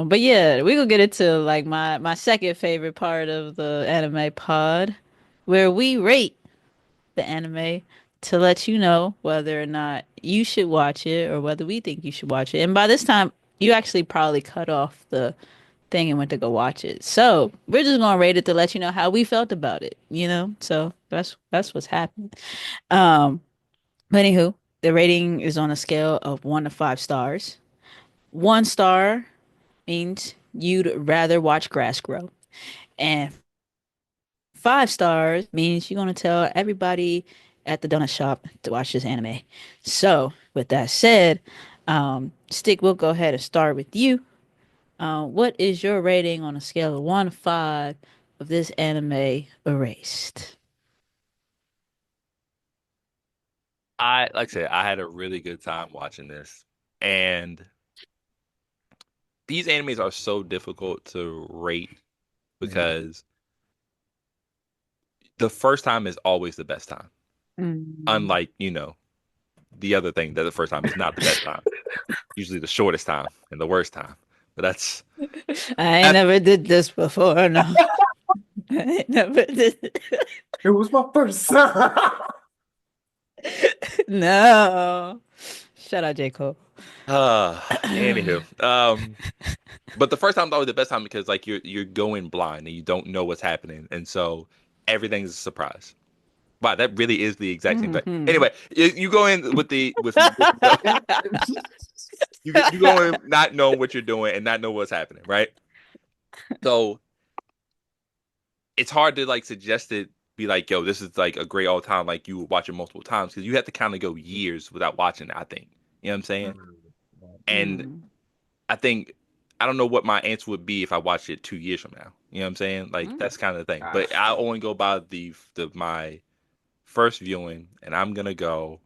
But yeah, we gonna get into like my second favorite part of the anime pod, where we rate the anime to let you know whether or not you should watch it or whether we think you should watch it. And by this time, you actually probably cut off the thing and went to go watch it. So we're just gonna rate it to let you know how we felt about it, you know? So that's what's happening. Um, but anywho, the rating is on a scale of 1 to 5 stars. 1 star means you'd rather watch grass grow. And 5 stars means you're gonna tell everybody at the donut shop to watch this anime. So, with that said, Stick, we'll go ahead and start with you. What is your rating on a scale of 1 to 5 of this anime Erased? Like I said, I had a really good time watching this. And these animes are so difficult to rate Mhm. because the first time is always the best time. Mm. Unlike, the other thing that the first time is not the best time. Usually the shortest time and the worst time. But I ain't that's never did this before, no. I ain't never did. It was my first time. No. Shout out J. Cole. anywho. But the first time is always the best time because like you're going blind and you don't know what's happening. And so everything's a surprise. Wow, that really is the exact same thing. Hmm. Anyway, you go in with you go in not knowing what you're doing and not know what's happening, right? So it's hard to like suggest it, be like, yo, this is like a great all time, like you would watch it multiple times because you have to kind of go years without watching it, I think. You know what I'm saying? And Mm. I think I don't know what my answer would be if I watched it 2 years from now. You know what I'm saying? Like Mm. that's kind of the thing. But Gosh. I only go by the my first viewing, and I'm gonna go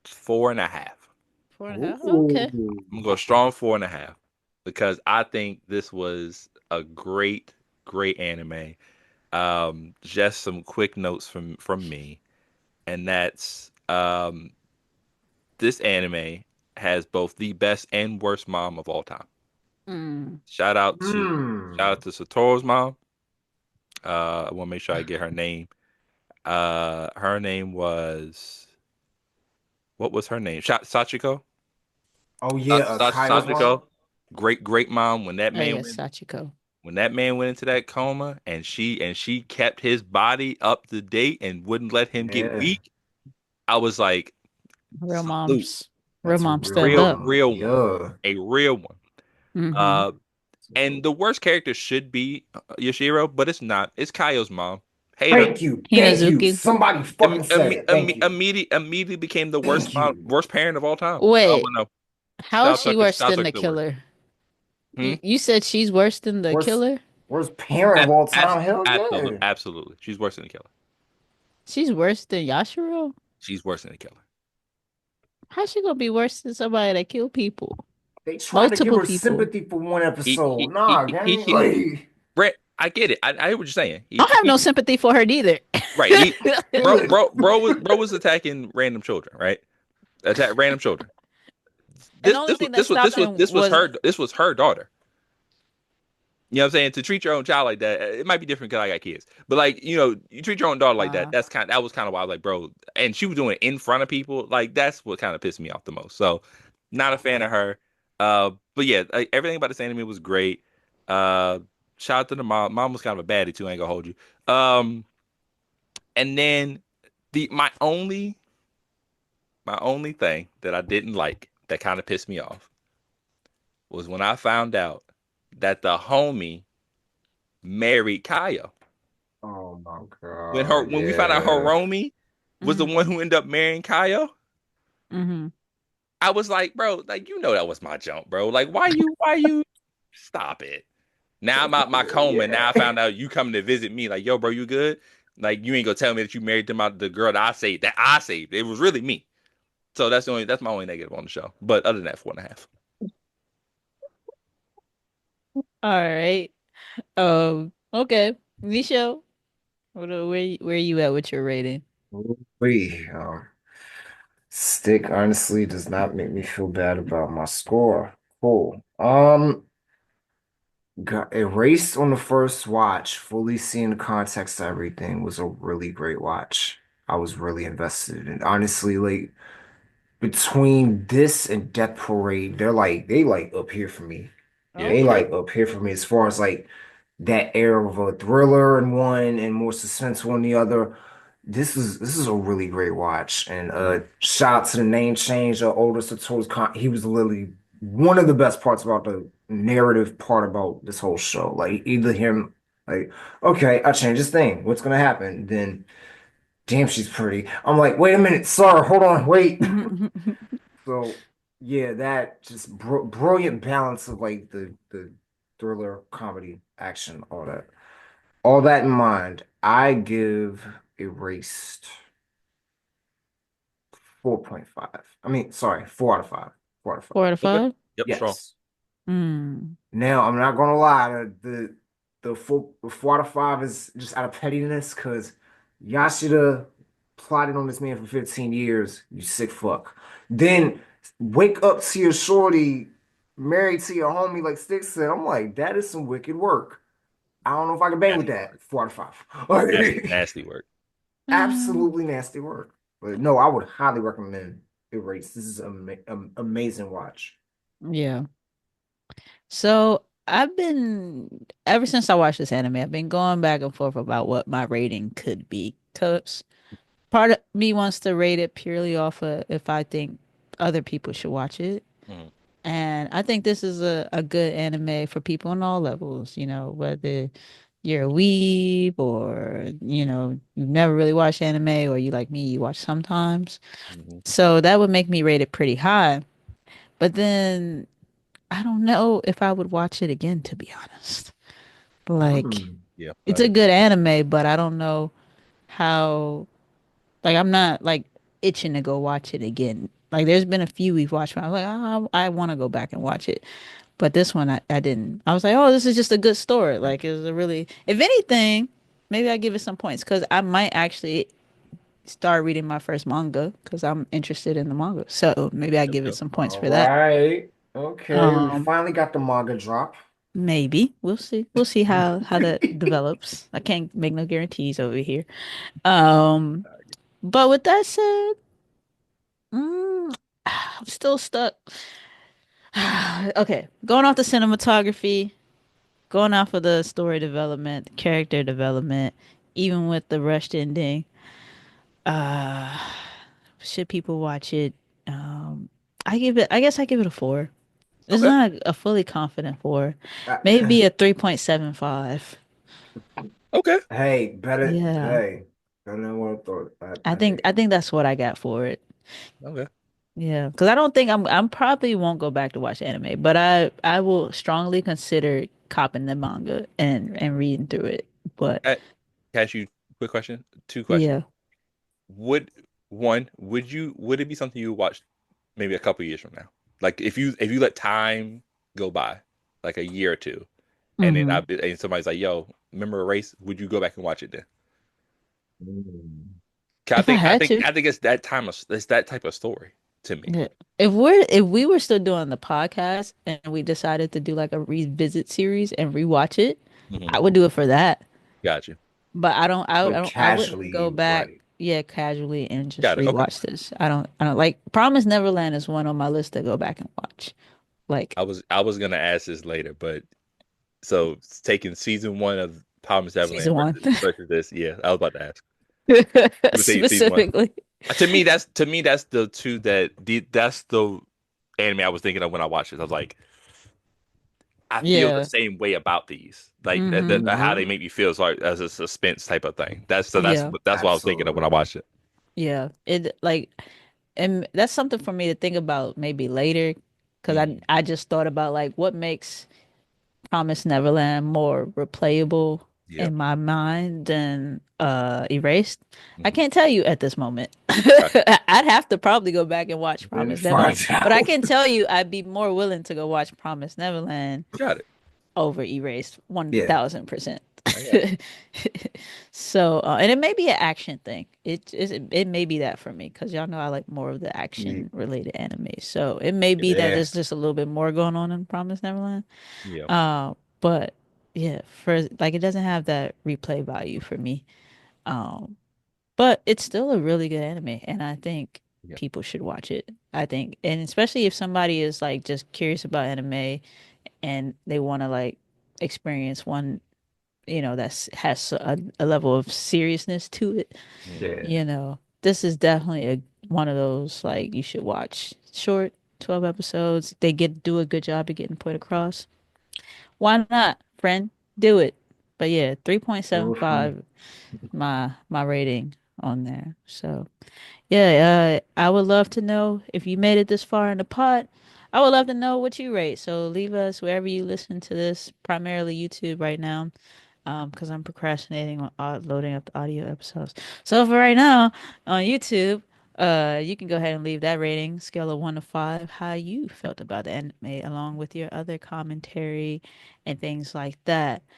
4.5. 4.5. Okay. Ooh. I'm gonna go strong 4.5 because I think this was a great anime. Just some quick notes from me, and that's this anime has both the best and worst mom of all time. Mm. Shout out to shout out Hmm. to Satoru's mom. I want to make sure I get her name. Her name was what was her name? Sachiko. Oh yeah, Kaio's mom. Sachiko. Great mom. Oh yes, Sachiko. When that man went into that coma and she kept his body up to date and wouldn't let him get Yeah, weak, I was like, Real salute, moms. Real that's a moms real stand real up. mom. real one, Yeah. a real one. Mm-hmm. Uh, and the worst character should be Yashiro, but it's not. It's Kaio's mom. Hater. Thank you. Thank you. Hinazuki. Somebody fucking said it. Thank you. Immediately became the worst Thank mom, you. worst parent of all time. Oh Wait, no, how is she worse Style than the Tucker the worst. killer? Hmm? You said she's worse than the Worst killer? worst parent of all time. Hell Absolutely, yeah. absolutely. She's worse than the killer. She's worse than Yashiro? She's worse than the killer. How's she gonna be worse than somebody that kill people? They tried to give Multiple her people. sympathy for one He episode. he he Nah, he, gang. he Like, Brett, I get it. I hear what you're saying. I don't have no sympathy for her neither. Right. good. Bro was attacking random children, right? Attack random children. And the only thing that stopped him was This was her daughter. You know what I'm saying? To treat your own child like that, it might be different because I got kids. But like, you treat your own daughter like that. uh That was kind of why I was like, bro. And she was doing it in front of people. Like that's what kind of pissed me off the most. So, not a fan of her. But yeah, like, everything about this anime was great. Uh, Shout out to the mom. Mom was kind of a baddie too. I ain't gonna hold you. And then the my only thing that I didn't like that kind of pissed me off was when I found out that the homie married Kyle. Oh my God. When we found out Yeah. Hiromi was the hmm one who ended up marrying Kyle, hmm I was like, bro, like that was my jump, bro. Like why you stop it? Now I'm out my coma and now I Yeah. found out you coming to visit me. Like, yo, bro, you good? Like you ain't gonna tell me that you married the girl that I saved. It was really me. So that's my only negative on the show. But other than that, 4.5. All right. Okay. Nisho, where you at with your rating? Wait, Stick honestly does not make me feel bad about my score. Cool. Got erased on the first watch, fully seeing the context of everything was a really great watch. I was really invested in. Honestly, like between this and Death Parade, they like up here for me. Yeah. They Okay. like up here for me as far as like that era of a thriller in one and more suspenseful in the other. This is a really great watch. And Mhm. shout out to the name change of Otis Sato's he was literally one of the best parts about the narrative part about this whole show. Like either him like, okay, I changed this thing. What's gonna happen? Then damn, she's pretty. I'm like, wait a minute, sir, hold on, wait. So yeah, that just brilliant balance of like the thriller, comedy, action, all that. All that in mind, I give Erased 4.5. I mean, sorry, 4 out of 5. 4 out of 5. Okay. 4 out of 5. Yep. Strong. Yes. Mm. Now I'm not gonna lie, the 4 out of 5 is just out of pettiness because Yashida plotted on this man for 15 years. You sick fuck. Then wake up to your shorty married to your homie like Stik said. I'm like, that is some wicked work. I don't know if I can bang with Nasty that. work. 4 out of 5. Nasty. Like, Nasty work. Mm. absolutely nasty work. But no, I would highly recommend Erase. This is an amazing watch. Yeah. So I've been ever since I watched this anime, I've been going back and forth about what my rating could be. Cause part of me wants to rate it purely off of if I think other people should watch it. Mhm. And I think this is a good anime for people on all levels, whether you're a weeb or, you've never really watched anime or you like me, you watch sometimes. Mhm. So that would make me rate it pretty high. But then I don't know if I would watch it again, to be honest. Like, Mm. Yeah. I it's a agree. good anime, but I don't know how, like, I'm not like itching to go watch it again. Like, there's been a few we've watched where I'm like, oh, I want to go back and watch it. But this one, I didn't. I was like, oh, this is just a good story. Like, it was a really, if anything, maybe I give it some points because I might actually start reading my first manga because I'm interested in the manga. So maybe I There we give it go. some points All for that. right. Okay, we Um, finally got the manga drop. Maybe we'll see. We'll see how that develops. I can't make no guarantees over here. Um, but with that said, I'm still stuck. Okay, going off the cinematography, going off of the story development, character development, even with the rushed ending, uh, should people watch it? Um, I guess I give it a 4. It's Okay. not a fully confident 4. Uh, Maybe a 3.75. Okay. hey, better. Yeah. Hey, better than what I thought. I I think dig I it. think that's what I got for it. Okay. Yeah, because I don't think I'm probably won't go back to watch anime, but I will strongly consider copping the manga and reading through it. But Can I ask you a quick question? Two questions. yeah. Would would it be something you would watch maybe a couple years from now? Like if you let time go by, like a year or two, and then Hmm. and somebody's like, "Yo, remember a race?" Would you go back and watch it then? Mm. 'Cause I If I think I had think to, I think it's that type of story to me. yeah. If we were still doing the podcast and we decided to do like a revisit series and rewatch it, Hmm. I would do it for that. Got you. But So I wouldn't go casually, back, right? yeah, casually and just Got it. Okay. rewatch this. I don't like Promise Neverland is one on my list to go back and watch. Like I was gonna ask this later, but so it's taking season one of Promised Neverland season one. versus this, yeah, I was about to ask. You would say season one. Specifically. To me that's the two that's the anime I was thinking of when I watched it. I was like, I feel the Yeah. same way about these, like Hmm. how Hmm. they make me feel, so like, as a suspense type of thing. Yeah. That's what I was thinking of when I Absolutely. watched it. Yeah. It like and that's something for me to think about maybe later because Hmm. I just thought about like what makes Promise Neverland more replayable Yeah. in my mind than Erased. I Hmm. can't tell you at this moment. Got I'd have to probably go back and watch Then Promise Neverland. find But I out. can tell you I'd be more willing to go watch Promise Neverland got it. over Erased Yeah. 1000%. I got you. So, and it may be an action thing. It may be that for me because y'all know I like more of the Yeah. action related anime. So it may be that Yeah. there's just a little bit more going on in Promise Neverland. Yeah. But yeah, for like it doesn't have that replay value for me. Um, but it's still a really good anime, and I think Yeah. people should watch it. I think, and especially if somebody is like just curious about anime and they want to like experience one, that's has a level of seriousness to it. Hmm. Yeah. This is definitely one of those like you should watch. Short, 12 episodes. They get do a good job of getting point across. Why not, friend? Do it. But yeah, Do it for me. 3.75 my rating on there. So yeah, I would love to know if you made it this far in the pod. I would love to know what you rate. So leave us wherever you listen to this, primarily YouTube right now, because I'm procrastinating on loading up the audio episodes. So for right now on YouTube, you can go ahead and leave that rating, scale of 1 to 5, how you felt about the anime, along with your other commentary and things like that.